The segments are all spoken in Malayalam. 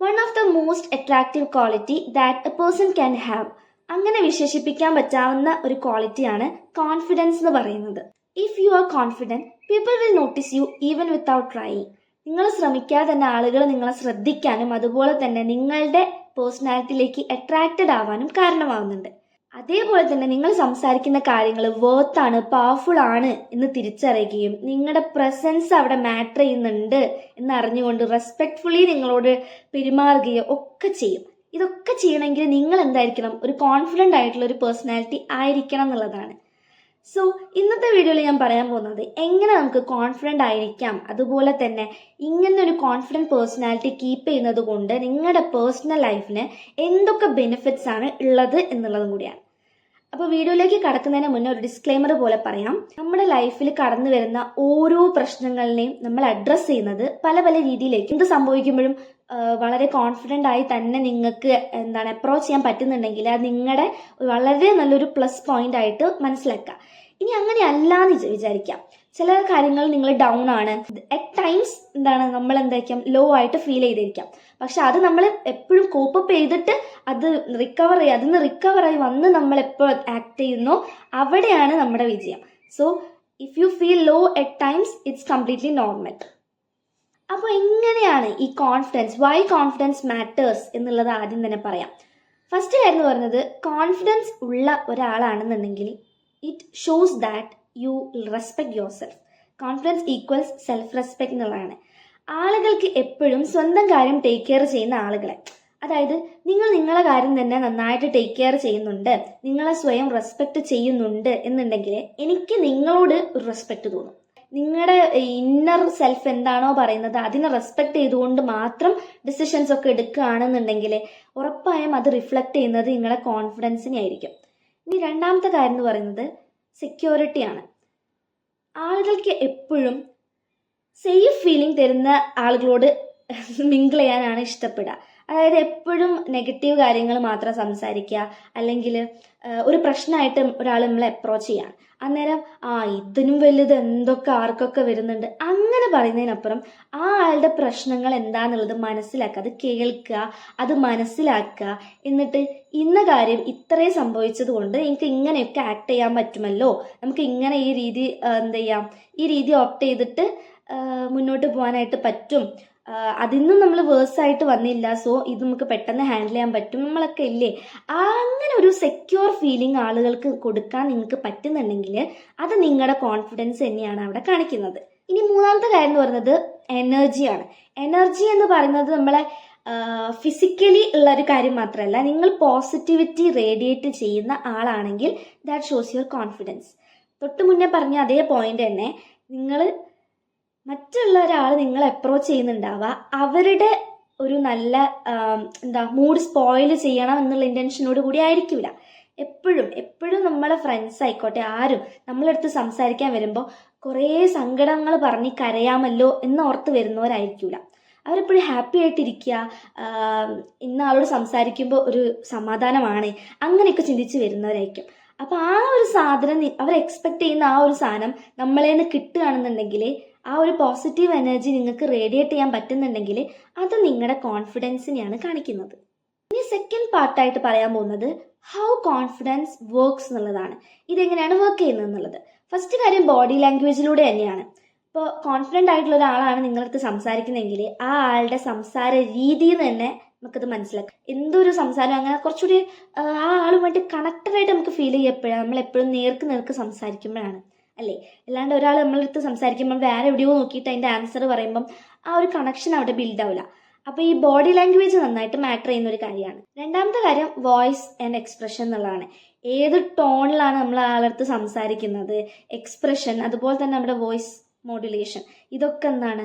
One of the most attractive quality that A person can have. അങ്ങനെ വിശേഷിപ്പിക്കാൻ പറ്റാവുന്ന ഒരു ക്വാളിറ്റിയാണ് കോൺഫിഡൻസ് എന്ന് പറയുന്നത്. If you are confident, people will notice you even without trying. നിങ്ങൾ ശ്രമിക്കാതെ തന്നെ ആളുകൾ നിങ്ങളെ ശ്രദ്ധിക്കാനും അതുപോലെ തന്നെ നിങ്ങളുടെ പേഴ്സണാലിറ്റിയിലേക്ക് അട്രാക്റ്റഡ് ആവാനും കാരണമാവുന്നുണ്ട്. അതേപോലെ തന്നെ നിങ്ങൾ സംസാരിക്കുന്ന കാര്യങ്ങൾ വേർത്താണ്, പവർഫുൾ ആണ് എന്ന് തിരിച്ചറിയുകയും നിങ്ങളുടെ പ്രസൻസ് അവിടെ മാറ്റർ ചെയ്യുന്നുണ്ട് എന്നറിഞ്ഞുകൊണ്ട് റെസ്പെക്ട്ഫുള്ളി നിങ്ങളോട് പെരുമാറുകയോ ഒക്കെ ചെയ്യും. ഇതൊക്കെ ചെയ്യണമെങ്കിൽ നിങ്ങൾ എന്തായിരിക്കണം? ഒരു കോൺഫിഡൻ്റ് ആയിട്ടുള്ള ഒരു പേഴ്സണാലിറ്റി ആയിരിക്കണം എന്നുള്ളതാണ്. സോ ഇന്നത്തെ വീഡിയോയിൽ ഞാൻ പറയാൻ പോകുന്നത് എങ്ങനെ നമുക്ക് കോൺഫിഡൻ്റ് ആയിരിക്കാം, അതുപോലെ തന്നെ ഇങ്ങനെ ഒരു കോൺഫിഡൻറ്റ് പേഴ്സണാലിറ്റി കീപ്പ് ചെയ്യുന്നത് കൊണ്ട് നിങ്ങളുടെ പേഴ്സണൽ ലൈഫിന് എന്തൊക്കെ ബെനിഫിറ്റ്സ് ആണ് ഉള്ളത് എന്നുള്ളതും കൂടിയാണ്. അപ്പോൾ വീഡിയോയിലേക്ക് കടക്കുന്നതിന് മുന്നേ ഒരു ഡിസ്ക്ലെയിമർ പോലെ പറയാം. നമ്മുടെ ലൈഫിൽ കടന്നു വരുന്ന ഓരോ പ്രശ്നങ്ങളിനെയും നമ്മൾ അഡ്രസ്സ് ചെയ്യുന്നത് പല പല രീതിയിലേക്ക്. എന്ത് സംഭവിക്കുമ്പോഴും വളരെ കോൺഫിഡൻ്റ് ആയി തന്നെ നിങ്ങൾക്ക് അപ്രോച്ച് ചെയ്യാൻ പറ്റുന്നുണ്ടെങ്കിൽ അത് നിങ്ങളുടെ വളരെ നല്ലൊരു പ്ലസ് പോയിന്റ് ആയിട്ട് മനസ്സിലാക്കുക. ഇനി അങ്ങനെ അല്ലാന്ന് വിചാരിക്കാം, ചില കാര്യങ്ങൾ നിങ്ങൾ ഡൗൺ ആണ്, അറ്റ് ടൈംസ് നമ്മൾ എന്തായിരിക്കാം ലോ ആയിട്ട് ഫീൽ ചെയ്തിരിക്കാം. പക്ഷെ അത് നമ്മൾ എപ്പോഴും കോപ്പപ്പ് ചെയ്തിട്ട് അതിന്ന് റിക്കവർ ആയി വന്ന് നമ്മൾ എപ്പോൾ ആക്ട് ചെയ്യുന്നോ അവിടെയാണ് നമ്മുടെ വിജയം. So if you feel low at times, it's completely normal. അപ്പോൾ എങ്ങനെയാണ് ഈ കോൺഫിഡൻസ്, വൈ കോൺഫിഡൻസ് മാറ്റേഴ്സ് എന്നുള്ളത് ആദ്യം തന്നെ പറയാം. ഫസ്റ്റ് കാര്യം എന്ന് പറയുന്നത്, കോൺഫിഡൻസ് ഉള്ള ഒരാളാണെന്നുണ്ടെങ്കിൽ it shows that you respect yourself. Confidence equals self respect എന്നുള്ളതാണ്. ആളുകൾക്ക് എപ്പോഴും സ്വന്തം കാര്യം ടേക്ക് കെയർ ചെയ്യുന്ന ആളുകളെ, അതായത് നിങ്ങൾ നിങ്ങളെ കാര്യം തന്നെ നന്നായിട്ട് ടേക്ക് കെയർ ചെയ്യുന്നുണ്ട്, നിങ്ങളെ സ്വയം റെസ്പെക്ട് ചെയ്യുന്നുണ്ട് എന്നുണ്ടെങ്കിൽ എനിക്ക് നിങ്ങളോട് ഒരു റെസ്പെക്ട് തോന്നും. നിങ്ങളുടെ ഇന്നർ സെൽഫ് എന്താണോ പറയുന്നത് അതിനെ റെസ്പെക്ട് ചെയ്തുകൊണ്ട് മാത്രം ഡിസിഷൻസ് ഒക്കെ എടുക്കുകയാണെന്നുണ്ടെങ്കിൽ ഉറപ്പായും അത് റിഫ്ലക്റ്റ് ചെയ്യുന്നത് നിങ്ങളുടെ കോൺഫിഡൻസിനെ ആയിരിക്കും. ഇനി രണ്ടാമത്തെ കാര്യം എന്ന് പറയുന്നത് സെക്യൂരിറ്റിയാണ്. ആളുകൾക്ക് എപ്പോഴും സേഫ് ഫീലിംഗ് തരുന്ന ആളുകളോട് മിങ്കിൾ ചെയ്യാനാണ് ഇഷ്ടപ്പെടുക. അതായത് എപ്പോഴും നെഗറ്റീവ് കാര്യങ്ങൾ മാത്രം സംസാരിക്കുക, അല്ലെങ്കിൽ ഒരു പ്രശ്നമായിട്ട് ഒരാൾ നമ്മളെ അപ്രോച്ച് ചെയ്യാൻ അന്നേരം ഇതിനും വലുത് എന്തൊക്കെ ആർക്കൊക്കെ വരുന്നുണ്ട് അങ്ങനെ പറയുന്നതിനപ്പുറം ആ ആളുടെ പ്രശ്നങ്ങൾ എന്താന്നുള്ളത് മനസ്സിലാക്കുക, അത് കേൾക്കുക, അത് മനസ്സിലാക്കുക. എന്നിട്ട് ഇന്ന കാര്യം ഇത്രയും സംഭവിച്ചത് കൊണ്ട് എനിക്ക് ഇങ്ങനെയൊക്കെ ആക്ട് ചെയ്യാൻ പറ്റുമല്ലോ, നമുക്ക് ഇങ്ങനെ ഈ രീതി ഓപ്റ്റ് ചെയ്തിട്ട് മുന്നോട്ട് പോകാനായിട്ട് പറ്റും, അതിന്നും നമ്മൾ വേഴ്സായിട്ട് വന്നില്ല, സോ ഇത് നമുക്ക് പെട്ടെന്ന് ഹാൻഡിൽ ചെയ്യാൻ പറ്റും, നമ്മളൊക്കെ ഇല്ലേ. അങ്ങനെ ഒരു സെക്യൂർ ഫീലിംഗ് ആളുകൾക്ക് കൊടുക്കാൻ നിങ്ങൾക്ക് പറ്റുന്നുണ്ടെങ്കിൽ അത് നിങ്ങളുടെ കോൺഫിഡൻസ് തന്നെയാണ് അവിടെ കാണിക്കുന്നത്. ഇനി മൂന്നാമത്തെ കാര്യം എന്ന് പറയുന്നത് എനർജിയാണ്. എനർജി എന്ന് പറയുന്നത് നമ്മളെ ഫിസിക്കലി ഉള്ള ഒരു കാര്യം മാത്രമല്ല, നിങ്ങൾ പോസിറ്റിവിറ്റി റേഡിയേറ്റ് ചെയ്യുന്ന ആളാണെങ്കിൽ ദാറ്റ് ഷോസ് യുവർ കോൺഫിഡൻസ്. തൊട്ട് മുന്നേ പറഞ്ഞ അതേ പോയിന്റ് തന്നെ, നിങ്ങൾ മറ്റുള്ള ഒരാൾ നിങ്ങളെ അപ്രോച്ച് ചെയ്യുന്നുണ്ടാവുക അവരുടെ ഒരു നല്ല മൂഡ് സ്പോയിൽ ചെയ്യണം എന്നുള്ള ഇൻറ്റൻഷനോട് കൂടി ആയിരിക്കില്ല. എപ്പോഴും നമ്മളെ ഫ്രണ്ട്സ് ആയിക്കോട്ടെ ആരും നമ്മളടുത്ത് സംസാരിക്കാൻ വരുമ്പോൾ കുറേ സങ്കടങ്ങൾ പറഞ്ഞ് കരയാമല്ലോ എന്നോർത്ത് വരുന്നവരായിരിക്കില്ല. അവരെപ്പോഴും ഹാപ്പി ആയിട്ടിരിക്കുക, ഇന്ന ആളോട് സംസാരിക്കുമ്പോൾ ഒരു സമാധാനമാണ്, അങ്ങനെയൊക്കെ ചിന്തിച്ച് വരുന്നവരായിരിക്കും. അപ്പോൾ ആ ഒരു സാധനം അവർ എക്സ്പെക്ട് ചെയ്യുന്ന ആ ഒരു സാധനം നമ്മളെ നിന്ന് കിട്ടുകയാണെന്നുണ്ടെങ്കിൽ, ആ ഒരു പോസിറ്റീവ് എനർജി നിങ്ങൾക്ക് റേഡിയേറ്റ് ചെയ്യാൻ പറ്റുന്നുണ്ടെങ്കിൽ അത് നിങ്ങളുടെ കോൺഫിഡൻസിനെയാണ് കാണിക്കുന്നത്. ഇനി സെക്കൻഡ് പാർട്ടായിട്ട് പറയാൻ പോകുന്നത് ഹൗ കോൺഫിഡൻസ് വർക്ക്സ് എന്നുള്ളതാണ്. ഇതെങ്ങനെയാണ് വർക്ക് ചെയ്യുന്നത് എന്നുള്ളത്. ഫസ്റ്റ് കാര്യം ബോഡി ലാംഗ്വേജിലൂടെ തന്നെയാണ്. ഇപ്പോൾ കോൺഫിഡൻ്റ് ആയിട്ടുള്ള ഒരാളാണ് നിങ്ങളടുത്ത് സംസാരിക്കുന്നതെങ്കിൽ ആ ആളുടെ സംസാര രീതിയിൽ തന്നെ നമുക്കത് മനസ്സിലാക്കാം. എന്തൊരു സംസാരം അങ്ങനെ കുറച്ചുകൂടി ആ ആളുമായിട്ട് കണക്റ്റഡായിട്ട് നമുക്ക് ഫീൽ ചെയ്യപ്പോഴാണ്, നമ്മളെപ്പോഴും നേർക്ക് സംസാരിക്കുമ്പോഴാണ് അല്ലേ. അല്ലാണ്ട് ഒരാൾ നമ്മളടുത്ത് സംസാരിക്കുമ്പോൾ വേറെ എവിടെയോ നോക്കിയിട്ട് അതിൻ്റെ ആൻസർ പറയുമ്പം ആ ഒരു കണക്ഷൻ അവിടെ ബിൽഡ് ആവില്ല. അപ്പോൾ ഈ ബോഡി ലാംഗ്വേജ് നന്നായിട്ട് മാറ്റർ ചെയ്യുന്ന ഒരു കാര്യമാണ്. രണ്ടാമത്തെ കാര്യം വോയിസ് ആൻഡ് എക്സ്പ്രഷൻ എന്നുള്ളതാണ്. ഏത് ടോണിലാണ് നമ്മൾ ആളടുത്ത് സംസാരിക്കുന്നത്, എക്സ്പ്രഷൻ, അതുപോലെ തന്നെ നമ്മുടെ വോയിസ് മോഡുലേഷൻ, ഇതൊക്കെ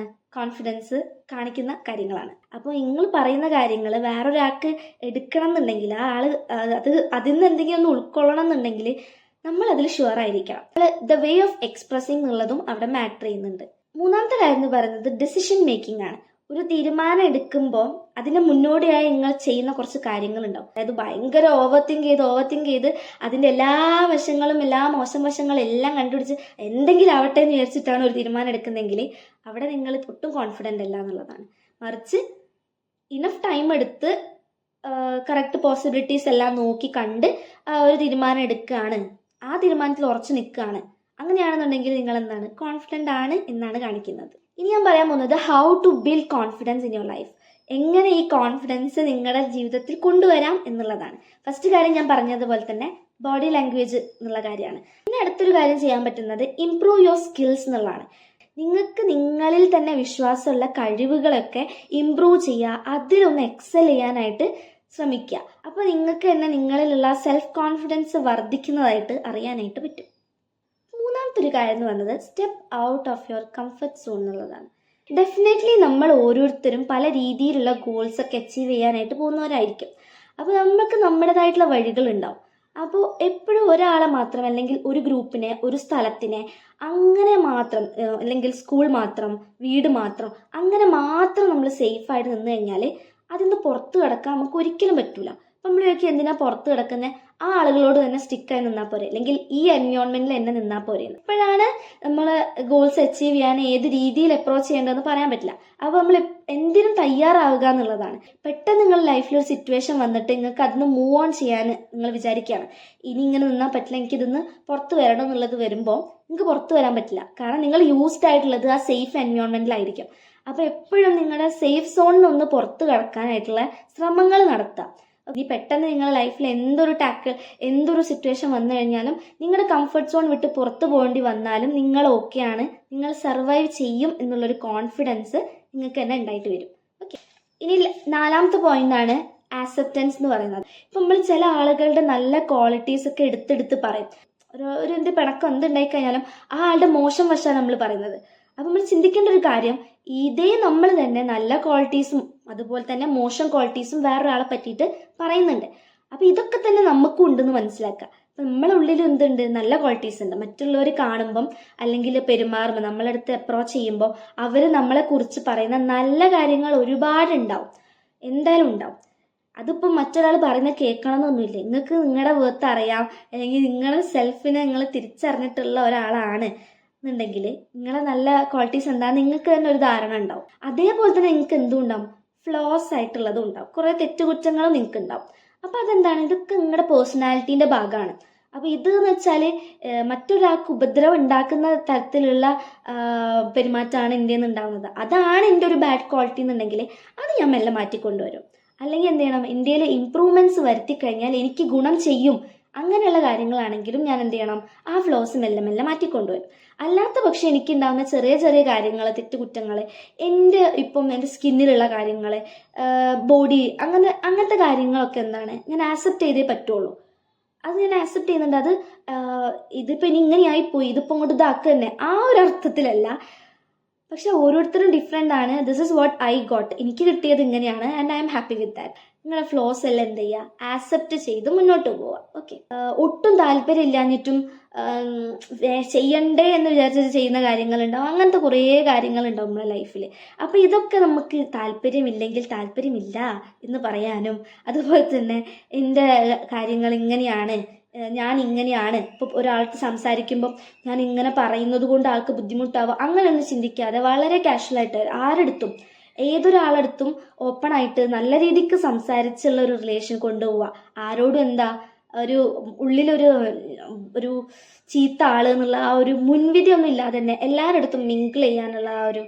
കോൺഫിഡൻസ് കാണിക്കുന്ന കാര്യങ്ങളാണ്. അപ്പോൾ നിങ്ങൾ പറയുന്ന കാര്യങ്ങൾ വേറൊരാൾക്ക് എടുക്കണം എന്നുണ്ടെങ്കിൽ ആ ആള് അതിൽ നിന്ന് എന്തെങ്കിലും ഒന്ന് ഉൾക്കൊള്ളണം എന്നുണ്ടെങ്കിൽ നമ്മൾ അതിൽ ഷുവർ ആയിരിക്കണം. ദ വേ ഓഫ് എക്സ്പ്രസിങ് എന്നുള്ളതും അവിടെ മാറ്റർ ചെയ്യുന്നുണ്ട്. മൂന്നാമത്തെ കാര്യം എന്ന് പറയുന്നത് ഡിസിഷൻ മേക്കിംഗ് ആണ്. ഒരു തീരുമാനം എടുക്കുമ്പോൾ അതിന് മുന്നോടിയായി നിങ്ങൾ ചെയ്യുന്ന കുറച്ച് കാര്യങ്ങളുണ്ടാവും. അതായത് ഭയങ്കര ഓവർ തിങ്ക് ചെയ്ത് അതിൻ്റെ എല്ലാ വശങ്ങളും എല്ലാ മോശം വശങ്ങളും എല്ലാം കണ്ടുപിടിച്ച് എന്തെങ്കിലും ആവട്ടെ എന്ന് വിചാരിച്ചിട്ടാണ് ഒരു തീരുമാനം എടുക്കുന്നതെങ്കിൽ അവിടെ നിങ്ങൾ ഒട്ടും കോൺഫിഡൻ്റ് അല്ല എന്നുള്ളതാണ്. മറിച്ച് ഇനഫ് ടൈം എടുത്ത് കറക്റ്റ് പോസിബിലിറ്റീസ് എല്ലാം നോക്കി കണ്ട് ഒരു തീരുമാനം എടുക്കുകയാണ്, ആ തീരുമാനത്തിൽ ഉറച്ചു നിൽക്കുകയാണ്, അങ്ങനെയാണെന്നുണ്ടെങ്കിൽ നിങ്ങൾ എന്താണ് കോൺഫിഡൻ്റ് ആണ് എന്നാണ് കാണിക്കുന്നത്. ഇനി ഞാൻ പറയാൻ പോകുന്നത് how to build confidence in your life. എങ്ങനെ ഈ കോൺഫിഡൻസ് നിങ്ങളുടെ ജീവിതത്തിൽ കൊണ്ടുവരാം എന്നുള്ളതാണ്. ഫസ്റ്റ് കാര്യം ഞാൻ പറഞ്ഞതുപോലെ തന്നെ ബോഡി ലാംഗ്വേജ് എന്നുള്ള കാര്യമാണ്. പിന്നെ അടുത്തൊരു കാര്യം ചെയ്യാൻ പറ്റുന്നത് ഇംപ്രൂവ് യുവർ സ്കിൽസ് എന്നുള്ളതാണ്. നിങ്ങൾക്ക് നിങ്ങളിൽ തന്നെ വിശ്വാസമുള്ള കഴിവുകളൊക്കെ ഇംപ്രൂവ് ചെയ്യുക, അതിലൊന്ന് എക്സൽ ചെയ്യാനായിട്ട് ശ്രമിക്കുക. അപ്പോൾ നിങ്ങൾക്ക് തന്നെ നിങ്ങളിലുള്ള സെൽഫ് കോൺഫിഡൻസ് വർദ്ധിക്കുന്നതായിട്ട് അറിയാനായിട്ട് പറ്റും. മൂന്നാമത്തെ ഒരു കാര്യം എന്ന് പറയുന്നത് step out of your comfort zone എന്നുള്ളതാണ്. ഡെഫിനറ്റ്ലി നമ്മൾ ഓരോരുത്തരും പല രീതിയിലുള്ള ഗോൾസ് ഒക്കെ അച്ചീവ് ചെയ്യാനായിട്ട് പോകുന്നവരായിരിക്കും. അപ്പോൾ നമുക്ക് നമ്മുടേതായിട്ടുള്ള വഴികളുണ്ടാവും. അപ്പോൾ എപ്പോഴും ഒരാളെ മാത്രം അല്ലെങ്കിൽ ഒരു ഗ്രൂപ്പിനെ, ഒരു സ്ഥലത്തിനെ അങ്ങനെ മാത്രം, അല്ലെങ്കിൽ സ്കൂൾ മാത്രം, വീട് മാത്രം, അങ്ങനെ മാത്രം നമ്മൾ സേഫായിട്ട് നിന്ന് കഴിഞ്ഞാൽ അതിൽ നിന്ന് പുറത്ത് കിടക്കാൻ നമുക്ക് ഒരിക്കലും പറ്റൂല. അപ്പം നമ്മളൊക്കെ എന്തിനാ പുറത്ത് കിടക്കുന്നത്, ആ ആളുകളോട് തന്നെ സ്റ്റിക്കായി നിന്നാൽ പോരെ, അല്ലെങ്കിൽ ഈ എൻവയോൺമെന്റിൽ തന്നെ നിന്നാൽ പോരെ. ഇപ്പോഴാണ് നമ്മൾ ഗോൾസ് അച്ചീവ് ചെയ്യാൻ ഏത് രീതിയിൽ അപ്രോച്ച് ചെയ്യേണ്ടതെന്ന് പറയാൻ പറ്റില്ല. അപ്പോൾ നമ്മൾ എന്തിനും തയ്യാറാവുക എന്നുള്ളതാണ്. പെട്ടെന്ന് നിങ്ങളുടെ ലൈഫിൽ ഒരു സിറ്റുവേഷൻ വന്നിട്ട് നിങ്ങൾക്ക് അതിന് മൂവ് ഓൺ ചെയ്യാൻ നിങ്ങൾ വിചാരിക്കുകയാണ്, ഇനി ഇങ്ങനെ നിന്നാൽ പറ്റില്ല, എനിക്കിതിന്ന് പുറത്ത് വരണം എന്നുള്ളത് വരുമ്പോൾ നിങ്ങൾക്ക് പുറത്ത് വരാൻ പറ്റില്ല. കാരണം നിങ്ങൾ യൂസ്ഡ് ആയിട്ടുള്ളത് ആ സേഫ് എൻവയോൺമെന്റിലായിരിക്കും. അപ്പോൾ എപ്പോഴും നിങ്ങളുടെ സേഫ് സോണിൽ നിന്ന് പുറത്ത് കടക്കാനായിട്ടുള്ള ശ്രമങ്ങൾ നടത്തുക. ഈ പെട്ടെന്ന് നിങ്ങളുടെ ലൈഫിൽ എന്തൊരു സിറ്റുവേഷൻ വന്നു കഴിഞ്ഞാലും നിങ്ങളുടെ കംഫർട്ട് സോൺ വിട്ട് പുറത്ത് പോകേണ്ടി വന്നാലും നിങ്ങൾ ഓക്കെയാണ്, നിങ്ങൾ സർവൈവ് ചെയ്യും എന്നുള്ളൊരു കോൺഫിഡൻസ് നിങ്ങൾക്ക് തന്നെ ഉണ്ടായിട്ട് വരും. ഓക്കെ, ഇനി നാലാമത്തെ പോയിന്റാണ് ആക്സെപ്റ്റൻസ് എന്ന് പറയുന്നത്. ഇപ്പം നമ്മൾ ചില ആളുകളുടെ നല്ല ക്വാളിറ്റീസ് ഒക്കെ എടുത്തെടുത്ത് പറയും. ഒരു എന്ത് പിണക്കം എന്തുണ്ടായി കഴിഞ്ഞാലും ആ ആളുടെ മോശം വശമാണ് നമ്മൾ പറയുന്നത്. അപ്പം നമ്മൾ ചിന്തിക്കേണ്ട ഒരു കാര്യം, ഇതേ നമ്മൾ തന്നെ നല്ല ക്വാളിറ്റീസും അതുപോലെ തന്നെ മോശം ക്വാളിറ്റീസും വേറൊരാളെ പറ്റിയിട്ട് പറയുന്നുണ്ട്. അപ്പം ഇതൊക്കെ തന്നെ നമുക്കും ഉണ്ടെന്ന് മനസ്സിലാക്കുക. അപ്പം നമ്മളെ ഉള്ളിൽ എന്തുണ്ട്, നല്ല ക്വാളിറ്റീസ് ഉണ്ട്. മറ്റുള്ളവർ കാണുമ്പം അല്ലെങ്കിൽ പെരുമാറുമ്പോൾ നമ്മളടുത്ത് അപ്രോച്ച് ചെയ്യുമ്പോൾ അവർ നമ്മളെ കുറിച്ച് പറയുന്ന നല്ല കാര്യങ്ങൾ ഒരുപാടുണ്ടാവും, എന്തായാലും ഉണ്ടാവും. അതിപ്പം മറ്റൊരാൾ പറയുന്നത് കേൾക്കണമെന്നൊന്നുമില്ല. നിങ്ങൾക്ക് നിങ്ങളുടെ വേർത്ത് അറിയാം, അല്ലെങ്കിൽ നിങ്ങളുടെ സെൽഫിനെ നിങ്ങൾ തിരിച്ചറിഞ്ഞിട്ടുള്ള ഒരാളാണ് എന്നുണ്ടെങ്കിൽ നിങ്ങളെ നല്ല ക്വാളിറ്റീസ് എന്താണെന്ന് നിങ്ങൾക്ക് തന്നെ ഒരു ധാരണ ഉണ്ടാവും. അതേപോലെ തന്നെ നിങ്ങൾക്ക് എന്തും ഉണ്ടാവും, ഫ്ലോസ് ആയിട്ടുള്ളതും ഉണ്ടാവും, കുറേ തെറ്റുകുറ്റങ്ങളും നിങ്ങൾക്ക് ഉണ്ടാവും. അപ്പോൾ അതെന്താണ്, ഇതൊക്കെ നിങ്ങളുടെ പേഴ്സണാലിറ്റീൻ്റെ ഭാഗമാണ്. അപ്പോൾ ഇതെന്ന് വെച്ചാൽ മറ്റൊരാൾക്ക് ഉപദ്രവം ഉണ്ടാക്കുന്ന തരത്തിലുള്ള പെരുമാറ്റമാണ് എൻ്റെ നിന്ന് ഉണ്ടാകുന്നത്. അതാണ് എൻ്റെ ഒരു ബാഡ് ക്വാളിറ്റി എന്നുണ്ടെങ്കിൽ അത് ഞാൻ മെല്ലെ മാറ്റിക്കൊണ്ടുവരും. അല്ലെങ്കിൽ എന്ത് ചെയ്യണം, ഇന്ത്യയിൽ ഇമ്പ്രൂവ്മെൻറ്റ്സ് വരുത്തി കഴിഞ്ഞാൽ എനിക്ക് ഗുണം ചെയ്യും, അങ്ങനെയുള്ള കാര്യങ്ങളാണെങ്കിലും ഞാൻ എന്ത് ചെയ്യണം, ആ ഫ്ലോസ് മെല്ലെ മെല്ലെ മാറ്റിക്കൊണ്ടുവരും. അല്ലാത്ത പക്ഷേ എനിക്കുണ്ടാകുന്ന ചെറിയ ചെറിയ കാര്യങ്ങൾ, തെറ്റുകുറ്റങ്ങൾ, എൻ്റെ സ്കിന്നിലുള്ള കാര്യങ്ങൾ, ബോഡി, അങ്ങനത്തെ കാര്യങ്ങളൊക്കെ എന്താണ് ഞാൻ ആക്സെപ്റ്റ് ചെയ്തേ പറ്റുള്ളൂ. അത് ഞാൻ ആക്സെപ്റ്റ് ചെയ്യുന്നുണ്ട്. അത് ഇതിപ്പോൾ ഇനി ഇങ്ങനെയായിപ്പോയി, ഇതിപ്പോൾ അങ്ങോട്ട് ഇതാക്കുക തന്നെ, ആ ഒരു അർത്ഥത്തിലല്ല. പക്ഷെ ഓരോരുത്തരും ഡിഫറെൻ്റ് ആണ്. This is what I got, എനിക്ക് കിട്ടിയത് ഇങ്ങനെയാണ് and I am happy with that. നിങ്ങളുടെ ഫ്ലോസ് എല്ലാം എന്ത് ചെയ്യുക, ആക്സെപ്റ്റ് ചെയ്ത് മുന്നോട്ട് പോവുക. ഓക്കെ, ഒട്ടും താല്പര്യം ഇല്ലാഞ്ഞിട്ടും ചെയ്യണ്ടേ എന്ന് വിചാരിച്ചിട്ട് ചെയ്യുന്ന കാര്യങ്ങളുണ്ടാവും. അങ്ങനത്തെ കുറേ കാര്യങ്ങളുണ്ടാവും നമ്മുടെ ലൈഫിൽ. അപ്പോൾ ഇതൊക്കെ നമുക്ക് താല്പര്യമില്ലെങ്കിൽ താല്പര്യമില്ല എന്ന് പറയാനും, അതുപോലെ തന്നെ എൻ്റെ കാര്യങ്ങൾ ഇങ്ങനെയാണ്, ഞാൻ ഇങ്ങനെയാണ്, ഇപ്പോൾ ഒരാൾക്ക് സംസാരിക്കുമ്പോൾ ഞാൻ ഇങ്ങനെ പറയുന്നത് കൊണ്ട് ആൾക്ക് ബുദ്ധിമുട്ടാവുക, അങ്ങനെയൊന്നും ചിന്തിക്കാതെ വളരെ കാഷ്വലായിട്ട് ആരെടുത്തും ഏതൊരാളെടുത്തും ഓപ്പണായിട്ട് നല്ല രീതിക്ക് സംസാരിച്ചുള്ള ഒരു റിലേഷൻ കൊണ്ടുപോവുക. ആരോടും എന്താ ഒരു ചീത്ത ആള് എന്നുള്ള ആ ഒരു മുൻവിധി ഒന്നും ഇല്ലാതെ തന്നെ എല്ലാവരുടെ അടുത്തും മിങ്കിൾ ചെയ്യാനുള്ള ആ ഒരു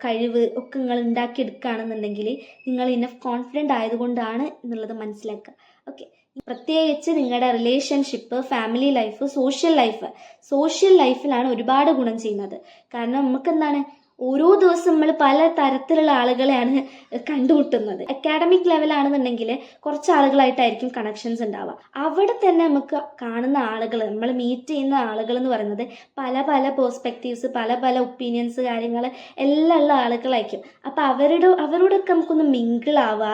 കഴിവ് ഒക്കെ നിങ്ങൾ ഉണ്ടാക്കിയെടുക്കുകയാണെന്നുണ്ടെങ്കിൽ നിങ്ങൾ ഇനഫ് കോൺഫിഡൻ്റ് ആയതുകൊണ്ടാണ് എന്നുള്ളത് മനസ്സിലാക്കുക. ഓക്കെ, പ്രത്യേകിച്ച് നിങ്ങളുടെ റിലേഷൻഷിപ്പ്, ഫാമിലി ലൈഫ്, സോഷ്യൽ ലൈഫിലാണ് ഒരുപാട് ഗുണം ചെയ്യുന്നത്. കാരണം നമുക്ക് എന്താണ്, ഓരോ ദിവസം നമ്മൾ പല തരത്തിലുള്ള ആളുകളെയാണ് കണ്ടുമുട്ടുന്നത്. അക്കാഡമിക് ലെവലാണെന്നുണ്ടെങ്കിൽ കുറച്ച് ആളുകളായിട്ടായിരിക്കും കണക്ഷൻസ് ഉണ്ടാവുക. അവിടെ തന്നെ നമുക്ക് കാണുന്ന ആളുകൾ, നമ്മൾ മീറ്റ് ചെയ്യുന്ന ആളുകൾ എന്ന് പറയുന്നത് പല പല പേഴ്സ്പെക്റ്റീവ്സ്, പല പല ഒപ്പീനിയൻസ്, കാര്യങ്ങൾ എല്ലാം ഉള്ള ആളുകളായിരിക്കും. അപ്പം അവരോടൊക്കെ നമുക്കൊന്ന് മിങ്കിളാവുക,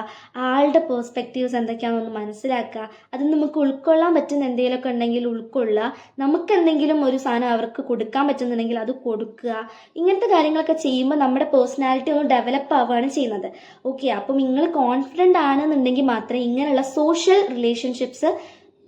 ആളുടെ പേഴ്സ്പെക്റ്റീവ്സ് എന്തൊക്കെയാണെന്നൊന്ന് മനസ്സിലാക്കുക, അത് നമുക്ക് ഉൾക്കൊള്ളാൻ പറ്റുന്ന എന്തെങ്കിലുമൊക്കെ ഉണ്ടെങ്കിൽ ഉൾക്കൊള്ളുക, നമുക്ക് എന്തെങ്കിലും ഒരു സാധനം അവർക്ക് കൊടുക്കാൻ പറ്റുന്നുണ്ടെങ്കിൽ അത് കൊടുക്കുക. ഇങ്ങനത്തെ കാര്യങ്ങളൊക്കെ ചെയ്യുമ്പോൾ നമ്മുടെ പേഴ്സണാലിറ്റി ഒന്ന് ഡെവലപ്പ് ആവുകയാണ് ചെയ്യുന്നത്. ഓക്കെ, അപ്പം നിങ്ങൾ കോൺഫിഡൻ്റ് ആണെന്നുണ്ടെങ്കിൽ മാത്രമേ ഇങ്ങനെയുള്ള സോഷ്യൽ റിലേഷൻഷിപ്സ്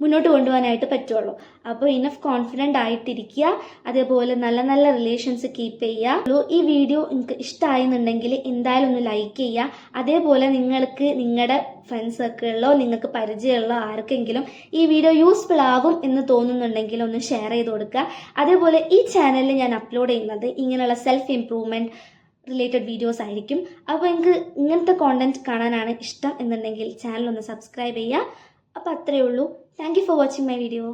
മുന്നോട്ട് കൊണ്ടുപോകാനായിട്ട് പറ്റുള്ളൂ. അപ്പോൾ ഇനഫ് കോൺഫിഡൻ്റ് ആയിട്ടിരിക്കുക, അതേപോലെ നല്ല നല്ല റിലേഷൻസ് കീപ്പ് ചെയ്യുക. ഈ വീഡിയോ നിങ്ങൾക്ക് ഇഷ്ടമായെന്നുണ്ടെങ്കിൽ എന്തായാലും ഒന്ന് ലൈക്ക് ചെയ്യുക. അതേപോലെ നിങ്ങൾക്ക് നിങ്ങളുടെ ഫ്രണ്ട്സ് സർക്കിളിലോ നിങ്ങൾക്ക് പരിചയമുള്ള ആർക്കെങ്കിലും ഈ വീഡിയോ യൂസ്ഫുൾ ആവും എന്ന് തോന്നുന്നുണ്ടെങ്കിൽ ഒന്ന് ഷെയർ ചെയ്ത് കൊടുക്കുക. അതേപോലെ ഈ ചാനലിൽ ഞാൻ അപ്ലോഡ് ചെയ്യുന്നത് ഇങ്ങനെയുള്ള സെൽഫ് ഇംപ്രൂവ്മെൻറ്റ് റിലേറ്റഡ് വീഡിയോസ് ആയിരിക്കും. അപ്പോൾ നിങ്ങൾക്ക് ഇങ്ങനത്തെ കോണ്ടന്റ് കാണാനാണ് ഇഷ്ടം എന്നുണ്ടെങ്കിൽ ചാനൽ ഒന്ന് സബ്സ്ക്രൈബ് ചെയ്യുക. അപ്പോൾ അത്രയേ ഉള്ളൂ. Thank you for watching my video.